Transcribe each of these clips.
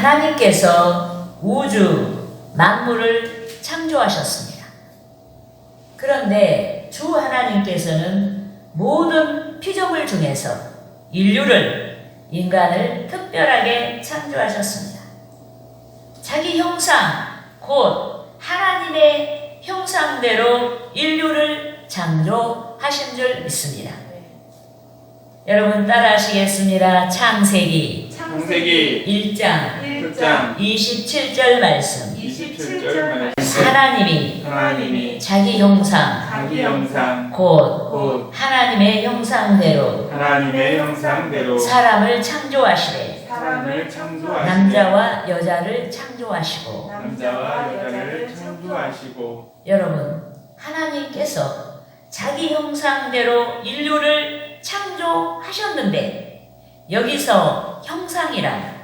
하나님께서 우주 만물을 창조하셨습니다. 그런데 주 하나님께서는 모든 피조물 중에서 인간을 특별하게 창조하셨습니다. 자기 형상, 곧 하나님의 형상대로 인류를 창조하신 줄 믿습니다. 여러분 따라하시겠습니다. 창세기 1장 27절 말씀. 하나님이 자기 형상 곧 하나님의 형상대로 사람을 창조하시되 남자와 여자를 창조하시고. 여러분, 하나님께서 자기 형상대로 인류를 창조하셨는데, 여기서 형상이란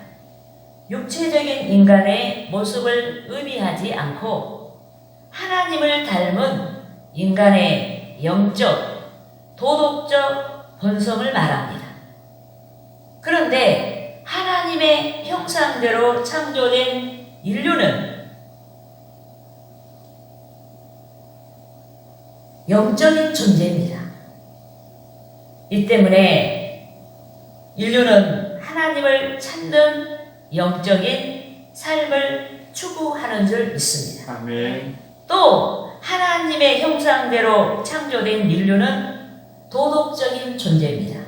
육체적인 인간의 모습을 의미하지 않고 하나님을 닮은 인간의 영적, 도덕적 본성을 말합니다. 그런데 하나님의 형상대로 창조된 인류는 영적인 존재입니다. 이 때문에 인류는 하나님을 찾는 영적인 삶을 추구하는 줄 믿습니다. 아멘. 또 하나님의 형상대로 창조된 인류는 도덕적인 존재입니다.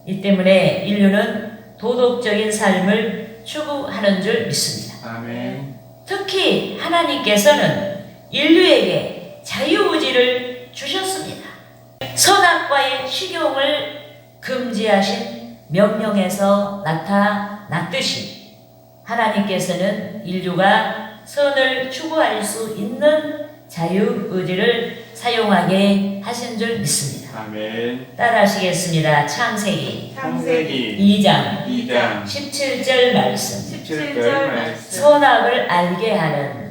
이 때문에 인류는 도덕적인 삶을 추구하는 줄 믿습니다. 아멘. 특히 하나님께서는 인류에게 자유의지를 주셨습니다. 선악과의 식용을 금지하신 명령에서 나타났듯이 하나님께서는 인류가 선을 추구할 수 있는 자유의지를 사용하게 하신 줄 믿습니다. 아멘. 따라하시겠습니다. 창세기 2장 17절 말씀. 선악을 알게 하는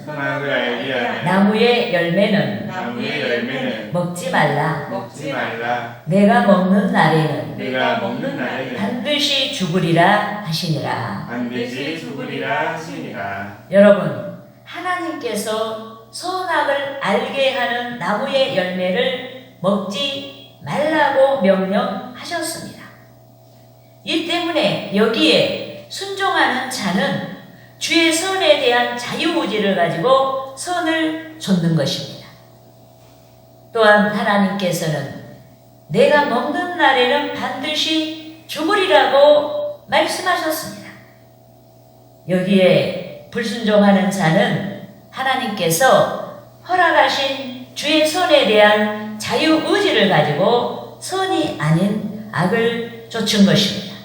나무의 열매는 먹지 말라. 내가 먹는 날에는 반드시 죽으리라 하시니라. 여러분, 하나님께서 선악을 알게 하는 나무의 열매를 먹지 말라고 명령하셨습니다. 이 때문에 여기에 순종하는 자는 주의 선에 대한 자유의지를 가지고 선을 좇는 것입니다. 또한 하나님께서는 내가 먹는 날에는 반드시 죽으리라고 말씀하셨습니다. 여기에 불순종하는 자는 하나님께서 허락하신 주의 선에 대한 자유의지를 가지고 선이 아닌 악을 좇은 것입니다.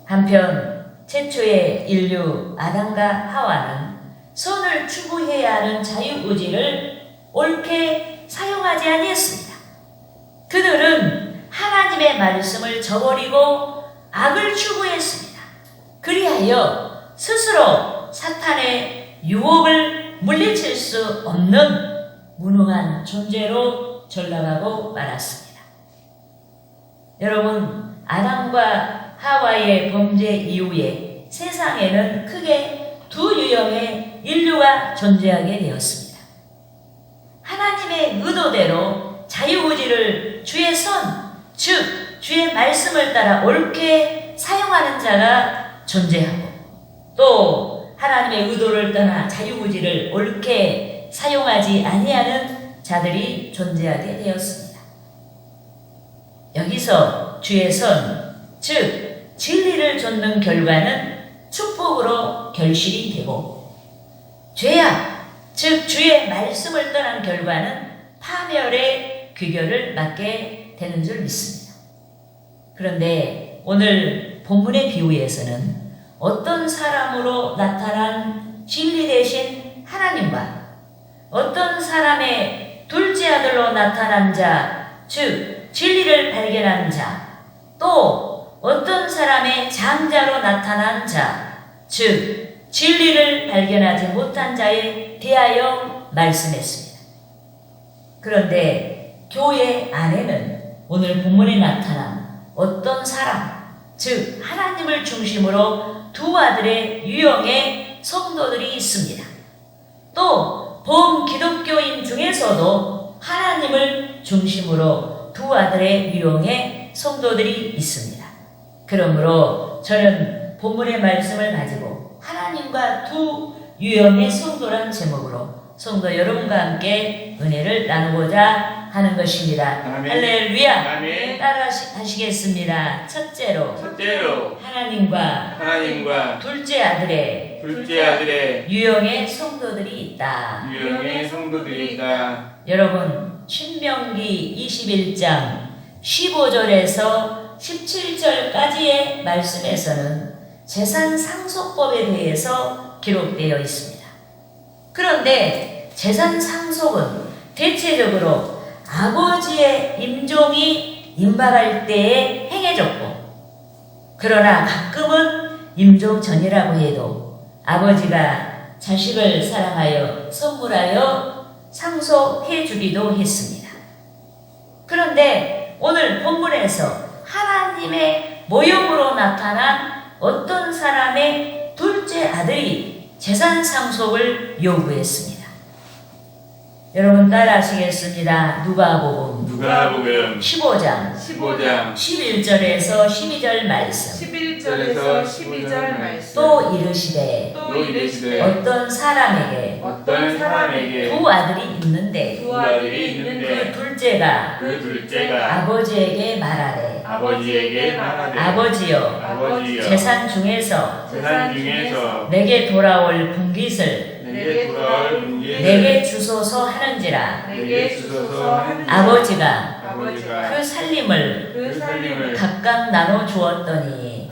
한편 최초의 인류 아담과 하와는 선을 추구해야 하는 자유의지를 옳게 사용하지 아니했습니다. 그들은 하나님의 말씀을 저버리고 악을 추구했습니다. 그리하여 스스로 사탄의 유혹을 물리칠 수 없는 무능한 존재로 전락하고 말았습니다. 여러분, 아담과 하와의 범죄 이후에 세상에는 크게 두 유형의 인류가 존재하게 되었습니다. 하나님의 의도대로 자유의지를 주의 선, 즉 주의 말씀을 따라 옳게 사용하는 자가 존재하고, 또 하나님의 의도를 떠나 자유의지를 옳게 사용하지 아니하는 자들이 존재하게 되었습니다. 여기서 주의 선, 즉 진리를 좇는 결과는 축복으로 결실이 되고, 죄악, 즉 주의 말씀을 떠난 결과는 파멸의 귀결을 맞게 되는 줄 믿습니다. 그런데 오늘 본문의 비유에서는 어떤 사람으로 나타난 진리 대신 하나님과 어떤 사람의 둘째 아들로 나타난 자, 즉 진리를 발견한 자, 또 어떤 사람의 장자로 나타난 자, 즉 진리를 발견하지 못한 자에 대하여 말씀했습니다. 그런데 교회 안에는 오늘 본문에 나타난 어떤 사람, 즉 하나님을 중심으로 두 아들의 유형의 성도들이 있습니다. 또 범기독교인 중에서도 하나님을 중심으로 두 아들의 유형의 성도들이 있습니다. 그러므로 저는 본문의 말씀을 가지고 하나님과 두 유형의 성도란 제목으로 성도 여러분과 함께 은혜를 나누고자 하는 것입니다. 아멘. 할렐루야. 아멘. 따라 하시겠습니다. 첫째로 하나님과 둘째 아들의 유형의 성도들이 있다. 여러분 신명기 21장 15절에서 17절까지의 말씀에서는 재산 상속법에 대해서 기록되어 있습니다. 그런데 재산 상속은 대체적으로 아버지의 임종이 임박할 때에 행해졌고, 그러나 가끔은 임종 전이라고 해도 아버지가 자식을 사랑하여 선물하여 상속해 주기도 했습니다. 그런데 오늘 본문에서 하나님의 모형으로 나타난 어떤 사람의 둘째 아들이 재산 상속을 요구했습니다. 여러분 따라하시겠습니다. 누가복음 15장 11절에서 12절 말씀. 또 이르시되 어떤 사람에게 두 아들이 있는데 그 둘째가 아버지에게 말하되 아버지여 재산 중에서 내게 돌아올 분깃을 내게 주소서 하는지라. 아버지가 그 살림을 각각 나눠 주었더니.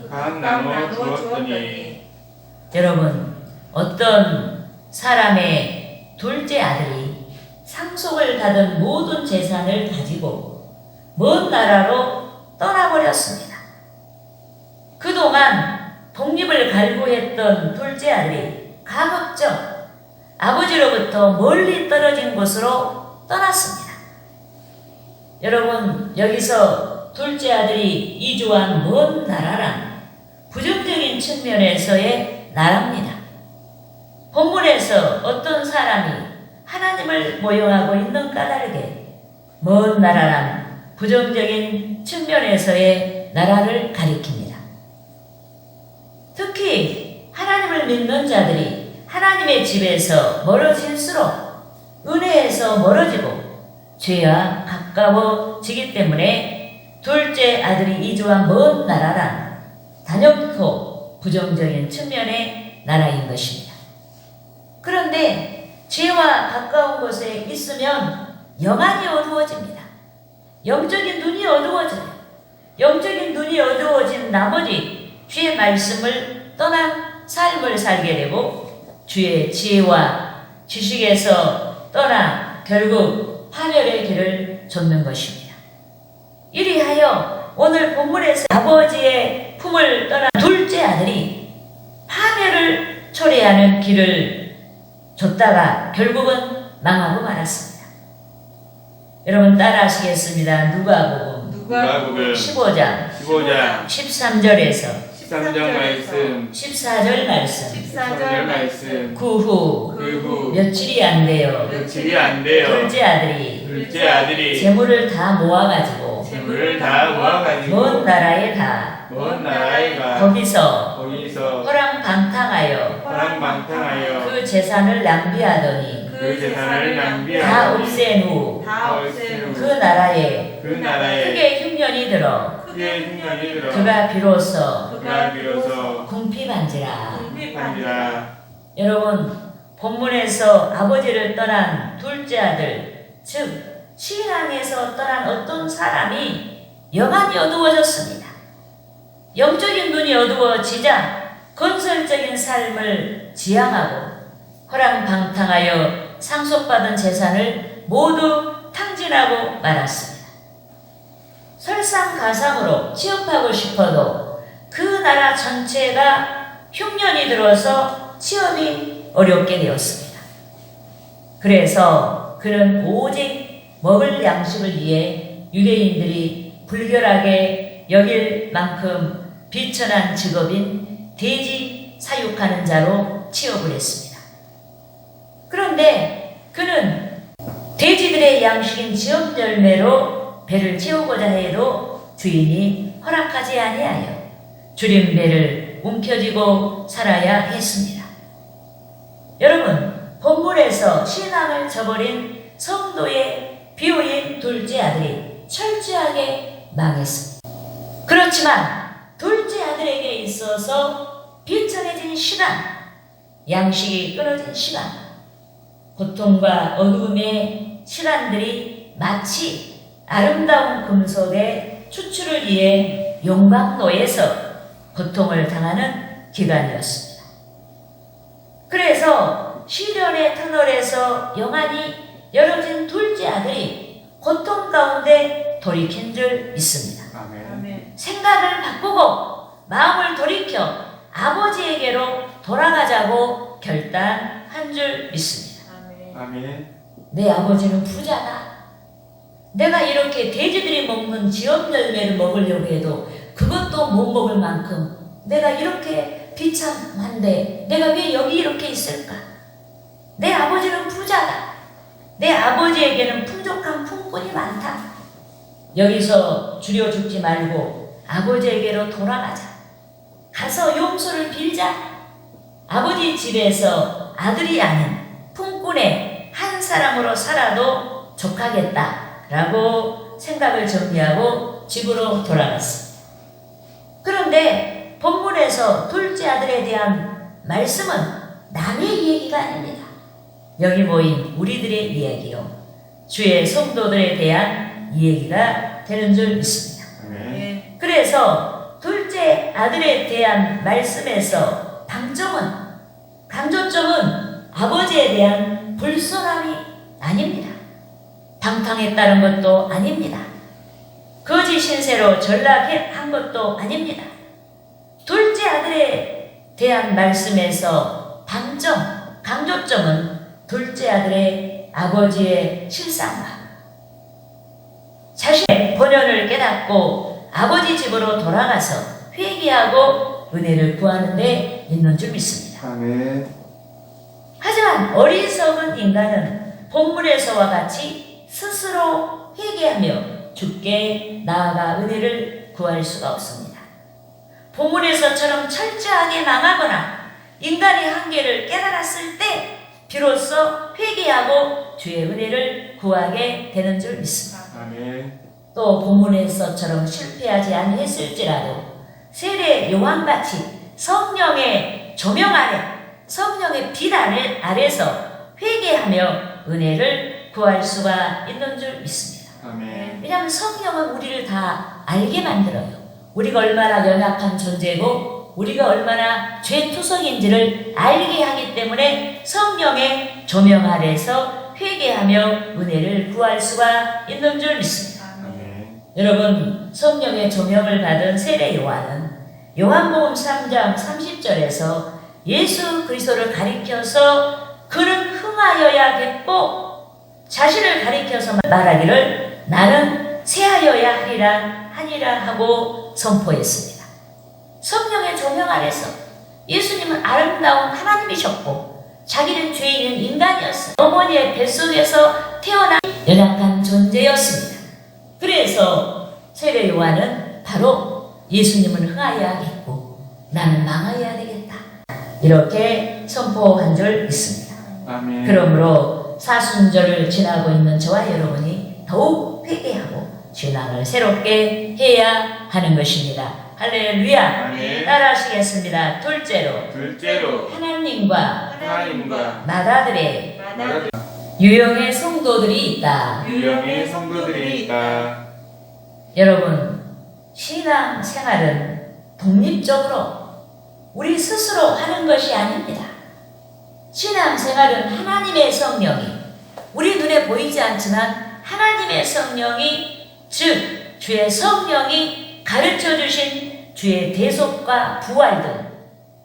여러분, 어떤 사람의 둘째 아들이 상속을 받은 모든 재산을 가지고 먼 나라로 떠나버렸습니다. 그동안 독립을 갈구했던 둘째 아들이 가급적 아버지로부터 멀리 떨어진 곳으로 떠났습니다. 여러분, 여기서 둘째 아들이 이주한 먼 나라란 부정적인 측면에서의 나라입니다. 본문에서 어떤 사람이 하나님을 모형하고 있는 까닭에 먼 나라란 부정적인 측면에서의 나라를 가리킵니다. 특히 하나님을 믿는 자들이 하나님의 집에서 멀어질수록 은혜에서 멀어지고 죄와 가까워지기 때문에 둘째 아들이 이주한 먼 나라란 단연코 부정적인 측면의 나라인 것입니다. 그런데 죄와 가까운 곳에 있으면 영안이 어두워집니다. 영적인 눈이 어두워져요. 영적인 눈이 어두워진 나머지 주의 말씀을 떠난 삶을 살게 되고 주의 지혜와 지식에서 떠나 결국 파멸의 길을 좇는 것입니다. 이리하여 오늘 본문에서 아버지의 품을 떠난 둘째 아들이 파멸을 초래하는 길을 좇다가 결국은 망하고 말았습니다. 여러분 따라하시겠습니다. 누가복음 15장 13절에서 14절 말씀. 그 후 며칠이 안 돼요. 둘째 아들이 재물을 다 모아가지고 먼 나라에 가 거기서 허랑방탕하여 그 재산을 낭비하더니 다 없앤 후 그 나라에 크게 흉년이 들어 그가 비로소 궁핍한지라. 여러분, 본문에서 아버지를 떠난 둘째 아들, 즉 신앙에서 떠난 어떤 사람이 영안이 어두워졌습니다. 영적인 눈이 어두워지자 건설적인 삶을 지향하고 허랑방탕하여 상속받은 재산을 모두 탕진하고 말았습니다. 설상가상으로 취업하고 싶어도 그 나라 전체가 흉년이 들어서 취업이 어렵게 되었습니다. 그래서 그는 오직 먹을 양식을 위해 유대인들이 불결하게 여길 만큼 비천한 직업인 돼지 사육하는 자로 취업을 했습니다. 그런데 그는 돼지들의 양식인 지업 열매로 배를 채우고자 해도 주인이 허락하지 아니하여 주림배를 움켜쥐고 살아야 했습니다. 여러분, 본문에서 신앙을 저버린 성도의 비호인 둘째 아들이 철저하게 망했습니다. 그렇지만 둘째 아들에게 있어서 비천해진 시간, 양식이 끊어진 시간, 고통과 어두움의 시간들이 마치 아름다운 금속의 추출을 위해 용광로에서 고통을 당하는 기간이었습니다. 그래서 시련의 터널에서 영안이 열어진 둘째 아들이 고통 가운데 돌이킨 줄 믿습니다. 아멘. 생각을 바꾸고 마음을 돌이켜 아버지에게로 돌아가자고 결단한 줄 믿습니다. 아멘. 내 아버지는 부자다. 내가 이렇게 돼지들이 먹는 지업 열매를 먹으려고 해도 그것도 못 먹을 만큼 내가 이렇게 비참한데 내가 왜 여기 이렇게 있을까? 내 아버지는 부자다. 내 아버지에게는 풍족한 품꾼이 많다. 여기서 주려 죽지 말고 아버지에게로 돌아가자. 가서 용서를 빌자. 아버지 집에서 아들이 아닌 품꾼의 한 사람으로 살아도 족하겠다라고 생각을 정리하고 집으로 돌아갔습니다. 그런데 본문에서 둘째 아들에 대한 말씀은 남의 이야기가 아닙니다. 여기 모인 우리들의 이야기요. 주의 성도들에 대한 이야기가 되는 줄 믿습니다. 아멘. 그래서 둘째 아들에 대한 말씀에서 강조점은 아버지에 대한 불손함이 아닙니다. 방탕했다는 것도 아닙니다. 거짓 신세로 전락한 것도 아닙니다. 둘째 아들에 대한 말씀에서 강조점은 둘째 아들의 아버지의 실상과 자신의 본연을 깨닫고 아버지 집으로 돌아가서 회개하고 은혜를 구하는 데 있는 줄 믿습니다. 아멘. 하지만 어리석은 인간은 본문에서와 같이 스스로 회개하며 주께 나아가 은혜를 구할 수가 없습니다. 본문에서처럼 철저하게 망하거나 인간의 한계를 깨달았을 때 비로소 회개하고 주의 은혜를 구하게 되는 줄 믿습니다. 아멘. 또 본문에서처럼 실패하지 아니했을지라도 세례 요한같이 성령의 조명 아래, 성령의 빛 아래서 회개하며 은혜를 구할 수가 있는 줄 믿습니다. 아멘. 왜냐하면 성령은 우리를 다 알게 만들어요. 우리가 얼마나 연약한 존재고 우리가 얼마나 죄투성인지를 알게 하기 때문에 성령의 조명 아래서 회개하며 은혜를 구할 수가 있는 줄 믿습니다. 아멘. 여러분, 성령의 조명을 받은 세례 요한은 요한복음 3장 30절에서 예수 그리스도를 가리켜서 그는 흥하여야겠고 자신을 가리켜서 말하기를 나는 새하여야 하니라 하고 선포했습니다. 성령의 조명 아래서 예수님은 아름다운 하나님이셨고 자기는 죄인은 인간이었어요. 어머니의 뱃속에서 태어난 연약한 존재였습니다. 그래서 세례 요한은 바로 예수님은 흥하여야겠고 나는 망하여야 되겠다 이렇게 선포한 줄 믿습니다. 아멘. 그러므로 사순절을 지나고 있는 저와 여러분이 더욱 회개하고 신앙을 새롭게 해야 하는 것입니다. 할렐루야. 아멘. 따라하시겠습니다. 둘째로 둘째로 하나님과 하나님과 맏아들의 맏아들 유형의 성도들이 있다. 유형의 성도들이 있다. 여러분, 신앙 생활은 독립적으로 우리 스스로 하는 것이 아닙니다. 신앙 생활은 하나님의 성령이 우리 눈에 보이지 않지만 하나님의 성령이 즉 주의 성령이 가르쳐 주신 주의 대속과 부활 등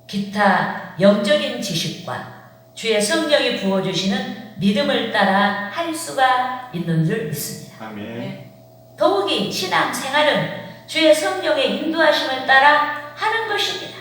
기타 영적인 지식과 주의 성령이 부어주시는 믿음을 따라 할 수가 있는 줄 믿습니다. 아멘. 더욱이 신앙 생활은 주의 성령의 인도하심을 따라 하는 것입니다.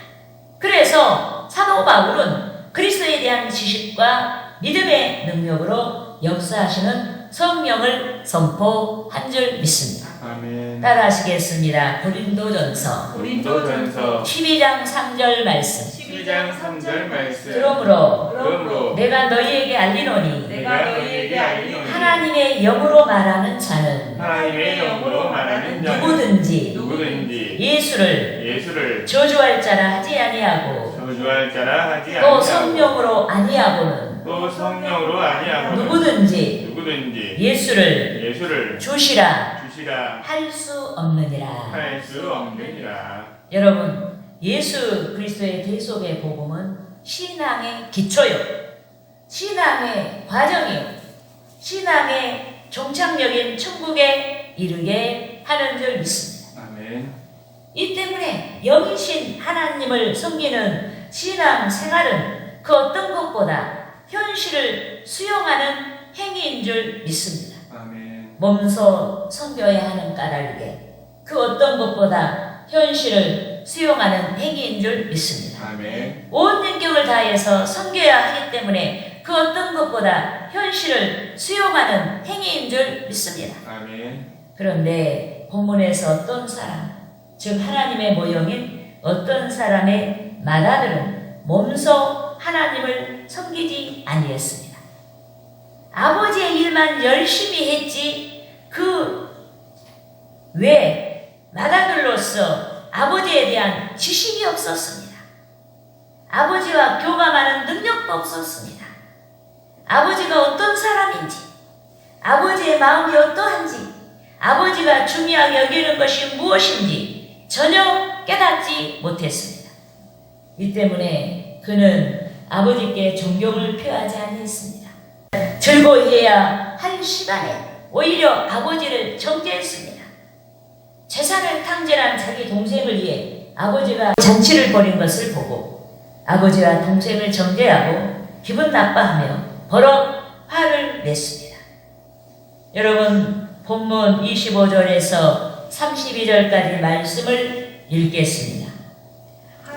그래서 사도 바울은 그리스도에 대한 지식과 믿음의 능력으로 역사하시는 성령을 선포한 줄 믿습니다. 아멘. 따라하시겠습니다. 고린도전서 고린도전서 12장 3절 말씀. 12장 3절 말씀. 그러므로 내가 너희에게 알리노니 내가 너희에게 알리노니 하나님의 영으로 말하는 자는 하나님의 영으로 말하는 자는 누구든지 예수를 저주할 자라 하지 아니하고 저주할 자라 하지 또 아니하고 성령으로 아니하고는 또 성령으로 아니하고 누구든지 예수를 주시라 할 수 할 수 없느니라. 없느니라. 여러분, 예수 그리스도의 대속의 복음은 신앙의 기초요, 신앙의 과정이요, 신앙의 종착역인 천국에 이르게 하는 줄 믿습니다. 아멘. 이 때문에 영이신 하나님을 섬기는 신앙 생활은 그 어떤 것보다 현실을 수용하는 행위인 줄 믿습니다. 아멘. 몸소 섬겨야 하는 까닭에 그 어떤 것보다 현실을 수용하는 행위인 줄 믿습니다. 아멘. 온 인격을 다해서 섬겨야 하기 때문에 그 어떤 것보다 현실을 수용하는 행위인 줄 믿습니다. 아멘. 그런데 본문에서 어떤 사람, 즉 하나님의 모형인 어떤 사람의 마다들은 몸소 하나님을 섬기지 아니했습니다. 아버지의 일만 열심히 했지 그 외 마다들로서 아버지에 대한 지식이 없었습니다. 아버지와 교감하는 능력도 없었습니다. 아버지가 어떤 사람인지, 아버지의 마음이 어떠한지, 아버지가 중요하게 여기는 것이 무엇인지 전혀 깨닫지 못했습니다. 이 때문에 그는 아버지께 존경을 표하지 아니했습니다. 즐거워해야 할 시간에 오히려 아버지를 정죄했습니다. 재산을 탕진한 자기 동생을 위해 아버지가 잔치를 벌인 것을 보고 아버지와 동생을 정죄하고 기분 나빠하며 버럭 화를 냈습니다. 여러분, 본문 25절에서 32절까지 말씀을 읽겠습니다.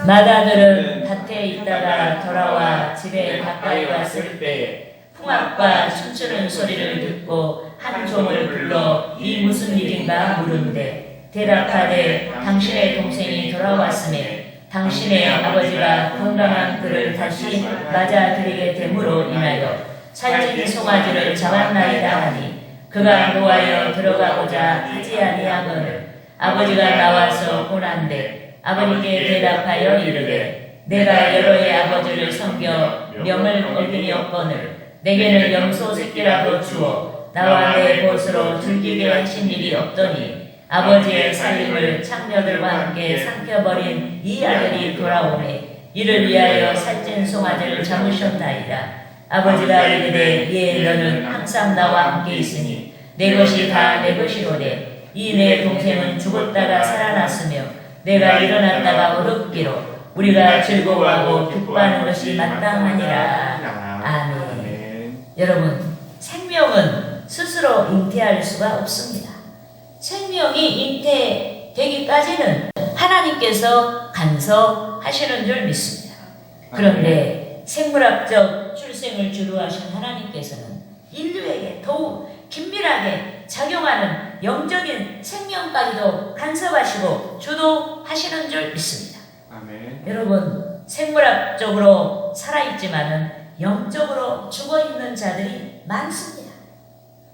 마다들은 밭에 있다가 돌아와 집에 가까이 왔을 때 풍악과 춤추는 소리를 듣고 한 종을 불러 이 무슨 일인가 물은데 대답하되 당신의 동생이 돌아왔음에 당신의 아버지가 건강한 그를 다시 맞아들이게 됨으로 인하여 살찐 송아지를 잡았나이다 하니 그가 노하여 들어가고자 하지 아니하거늘 아버지가 나와서 보난데 아버지께 대답하여 이르되 내가 여러의 아버지를 섬겨 명을 어기니었거늘 내게는 염소 새끼라도 주어 나와 내 벗으로 즐기게 하신 일이 없더니 아버지의 살림을 창녀들과 함께 삼켜버린 이 아들이 돌아오매 이를 위하여 살찐 송아지를 잡으셨나이다. 아버지가 이르되 예 너는 항상 나와 함께 있으니 내 것이 다 내 것이로되 이 내 동생은 죽었다가 살아났으며 내가 일어났다가 얻었기로 우리가 즐거워하고 기뻐하는 것이 마땅하니라. 아멘. 여러분, 생명은 스스로 잉태할 수가 없습니다. 생명이 잉태되기까지는 하나님께서 간섭하시는 줄 믿습니다. 그런데 생물학적 출생을 주도하신 하나님께서는 인류에게 더욱 긴밀하게 작용하는 영적인 생명까지도 간섭하시고 주도하시는 줄 믿습니다. 아멘. 여러분, 생물학적으로 살아있지만은 영적으로 죽어있는 자들이 많습니다.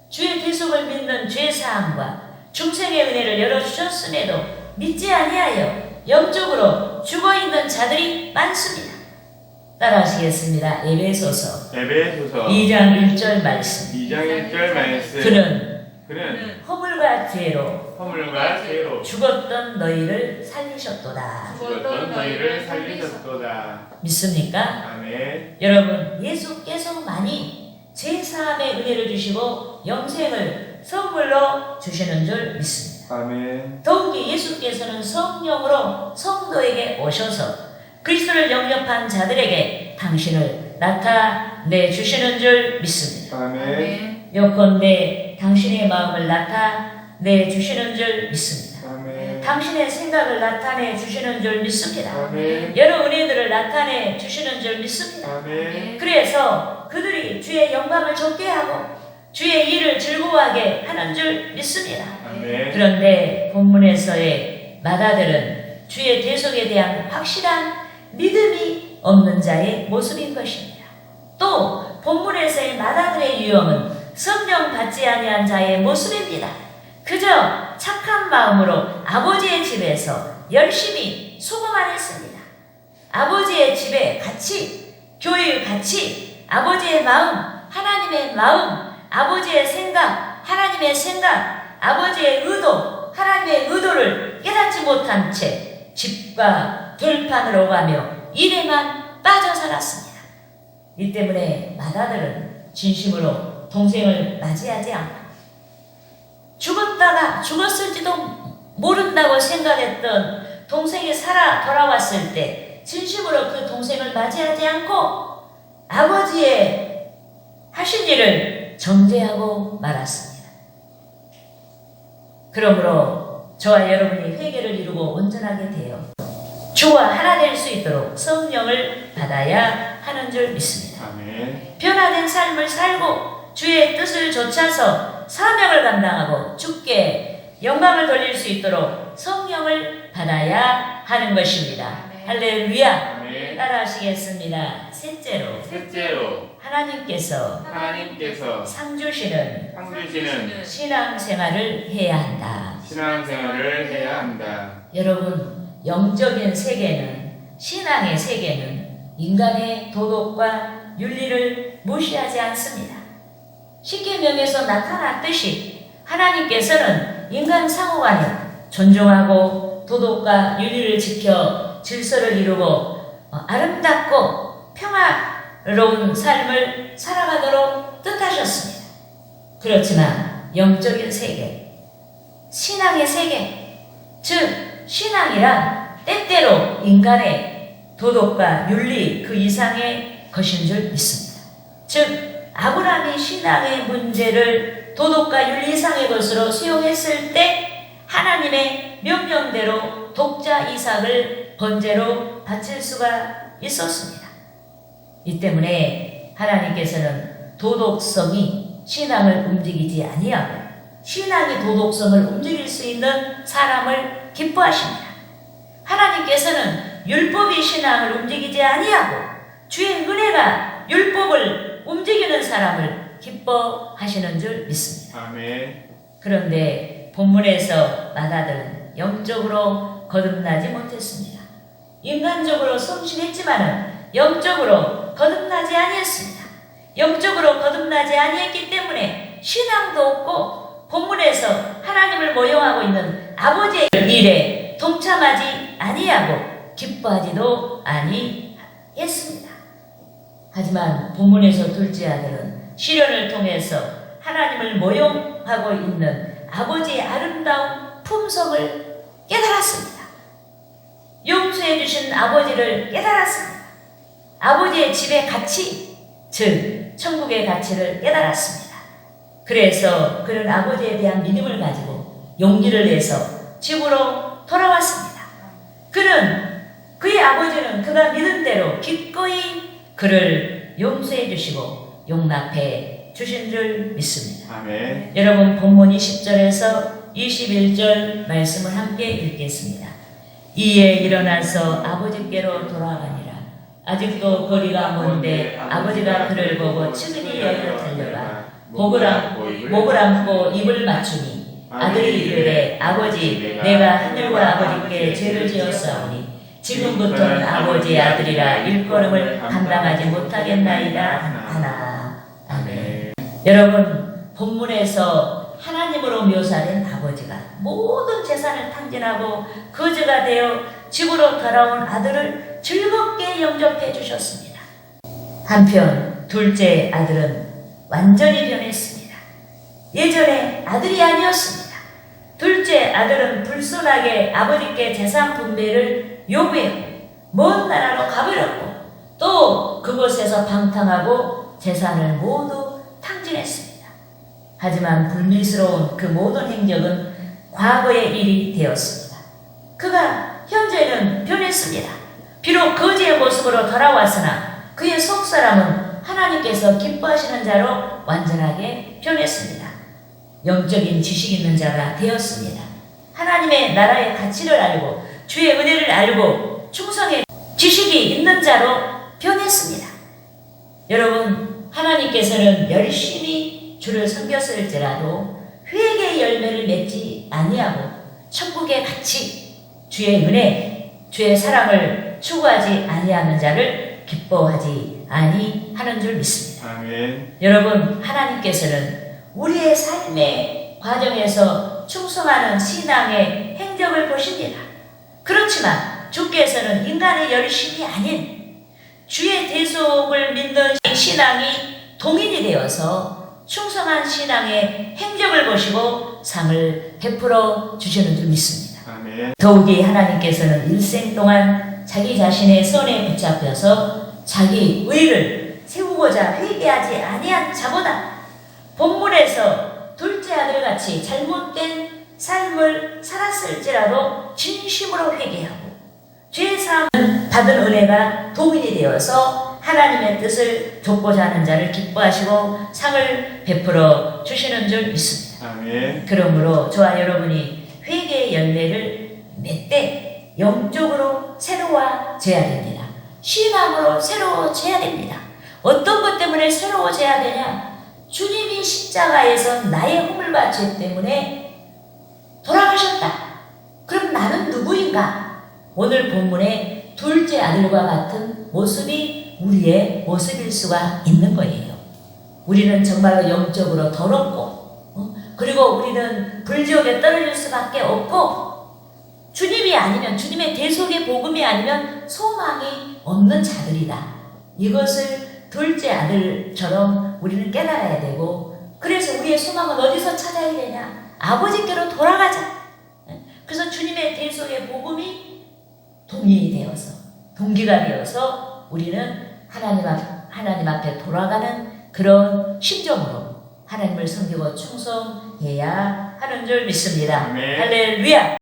주의 대속을 믿는 죄사함과 중생의 은혜를 열어주셨음에도 믿지 아니하여 영적으로 죽어있는 자들이 많습니다. 따라하시겠습니다. 에베소서 2장 1절 말씀. 2장 1절 말씀. 그는 허물과 죄로 죽었던 너희를 살리셨도다. 믿습니까? 아멘. 여러분, 예수께서만이 죄사함의 은혜를 주시고 영생을 선물로 주시는 줄 믿습니다. 아멘. 더욱이 예수께서는 성령으로 성도에게 오셔서 그리스도를 영접한 자들에게 당신을 나타내 주시는 줄 믿습니다. 아멘. 요컨대 당신의 마음을 나타내 주시는 줄 믿습니다. 아멘. 당신의 생각을 나타내 주시는 줄 믿습니다. 아멘. 여러 은혜들을 나타내 주시는 줄 믿습니다. 아멘. 그래서 그들이 주의 영광을 좇게 하고 주의 일을 즐거워하게 하는 줄 믿습니다. 아멘. 그런데 본문에서의 마다들은 주의 대속에 대한 확실한 믿음이 없는 자의 모습인 것입니다. 또 본문에서의 마다들의 유형은 성령 받지 아니한 자의 모습입니다. 그저 착한 마음으로 아버지의 집에서 열심히 수고만 했습니다. 아버지의 집에 같이, 교회에 같이 아버지의 마음, 하나님의 마음, 아버지의 생각, 하나님의 생각, 아버지의 의도, 하나님의 의도를 깨닫지 못한 채 집과 들판으로 가며 일에만 빠져 살았습니다. 이 때문에 마다들은 진심으로 동생을 맞이하지 않고 죽었다가 죽었을지도 모른다고 생각했던 동생이 살아 돌아왔을 때 진심으로 그 동생을 맞이하지 않고 아버지의 하신 일을 정죄하고 말았습니다. 그러므로 저와 여러분이 회개를 이루고 온전하게 되어 주와 하나 될 수 있도록 성령을 받아야 하는 줄 믿습니다. 아멘. 변화된 삶을 살고 주의 뜻을 좇아서 사명을 감당하고 주께 영광을 돌릴 수 있도록 성령을 받아야 하는 것입니다. 할렐루야. 아멘. 따라하시겠습니다. 셋째로 셋째로 하나님께서 상 주시는 신앙생활을 해야 한다. 신앙생활을 해야 한다. 여러분, 영적인 세계는, 신앙의 세계는 인간의 도덕과 윤리를 무시하지 않습니다. 십계명에서 나타났듯이 하나님께서는 인간 상호간에 존중하고 도덕과 윤리를 지켜 질서를 이루고 아름답고 평화로운 삶을 살아가도록 뜻하셨습니다. 그렇지만 영적인 세계, 신앙의 세계, 즉 신앙이란 때때로 인간의 도덕과 윤리 그 이상의 것인 줄 믿습니다. 즉 아브라함이 신앙의 문제를 도덕과 윤리 이상의 것으로 수용했을 때 하나님의 명령대로 독자 이삭을 번제로 바칠 수가 있었습니다. 이 때문에 하나님께서는 도덕성이 신앙을 움직이지 아니하고 신앙이 도덕성을 움직일 수 있는 사람을 기뻐하십니다. 하나님께서는 율법이 신앙을 움직이지 아니하고 주의 은혜가 율법을 움직이는 사람을 기뻐하시는 줄 믿습니다. 아멘. 그런데 본문에서 마다들은 영적으로 거듭나지 못했습니다. 인간적으로 성실했지만은 영적으로 거듭나지 아니했습니다. 영적으로 거듭나지 아니했기 때문에 신앙도 없고 본문에서 하나님을 모형하고 있는 아버지의 일에 동참하지 아니하고 기뻐하지도 아니했습니다. 하지만 본문에서 둘째 아들은 시련을 통해서 하나님을 모형하고 있는 아버지의 아름다운 품성을 깨달았습니다. 용서해 주신 아버지를 깨달았습니다. 아버지의 집의 가치, 즉 천국의 가치를 깨달았습니다. 그래서 그는 아버지에 대한 믿음을 가지고 용기를 내서 집으로 돌아왔습니다. 그의 아버지는 그가 믿은 대로 기꺼이 그를 용서해 주시고 용납해 주신 줄 믿습니다. 아멘. 여러분 본문 20절에서 21절 말씀을 함께 읽겠습니다. 이에 일어나서 아버지께로 돌아가니라. 아직도 거리가 먼데 아버지가 그를 보고 측은히 여기로 달려가 목을 안고 입을 맞추니 아들이 이르되 아버지 내가 하늘과 아버지께 죄를 지었사오니 지금부터는 아버지의 아들이라 일컬음을 감당하지 못하겠나이다 하나. 아멘. 여러분 본문에서 하나님으로 묘사된 아버지가 모든 재산을 탕진하고 거지가 되어 집으로 돌아온 아들을 즐겁게 영접해 주셨습니다. 한편 둘째 아들은 완전히 변했습니다. 예전에 아들이 아니었습니다. 둘째 아들은 불순하게 아버지께 재산 분배를 요구했고 먼 나라로 가버렸고 또 그곳에서 방탕하고 재산을 모두 탕진했습니다. 하지만 불미스러운 그 모든 행적은 과거의 일이 되었습니다. 그가 현재는 변했습니다. 비록 거지의 모습으로 돌아왔으나 그의 속사람은 하나님께서 기뻐하시는 자로 완전하게 변했습니다. 영적인 지식 있는 자가 되었습니다. 하나님의 나라의 가치를 알고 주의 은혜를 알고 충성의 지식이 있는 자로 변했습니다. 여러분, 하나님께서는 열심히 주를 섬겼을지라도 회개의 열매를 맺지 아니하고 천국의 가치, 주의 은혜, 주의 사랑을 추구하지 아니하는 자를 기뻐하지 아니하는 줄 믿습니다. 아멘. 여러분, 하나님께서는 우리의 삶의 과정에서 충성하는 신앙의 행적을 보십니다. 그렇지만 주께서는 인간의 열심이 아닌 주의 대속을 믿는 신앙이 동인이 되어서 충성한 신앙의 행적을 보시고 상을 베풀어 주시는 줄 믿습니다. 아멘. 더욱이 하나님께서는 일생 동안 자기 자신의 선에 붙잡혀서 자기 의를 세우고자 회개하지 아니한 자보다 본문에서 둘째 아들같이 잘못된 삶을 살았을지라도 진심으로 회개하고 죄사함 받은 은혜가 동인이 되어서 하나님의 뜻을 돕고자 하는 자를 기뻐하시고 상을 베풀어 주시는 줄 믿습니다. 아멘. 그러므로 저와 여러분이 회개의 열매를 맺되 영적으로 새로워져야 됩니다. 신앙으로 새로워져야 됩니다. 어떤 것 때문에 새로워져야 되냐? 주님이 십자가에서 나의 허물과 죄 때문에 돌아가셨다. 그럼 나는 누구인가? 오늘 본문의 둘째 아들과 같은 모습이 우리의 모습일 수가 있는 거예요. 우리는 정말로 영적으로 더럽고 그리고 우리는 불지옥에 떨어질 수밖에 없고 주님이 아니면 주님의 대속의 복음이 아니면 소망이 없는 자들이다. 이것을 둘째 아들처럼 우리는 깨달아야 되고 그래서 우리의 소망은 어디서 찾아야 되냐? 아버지께로 돌아가자. 그래서 주님의 대속의 복음이 동인이 되어서 동기가 되어서 우리는 하나님 앞에 돌아가는 그런 심정으로 하나님을 섬기고 충성해야 하는 줄 믿습니다. 아멘. 할렐루야.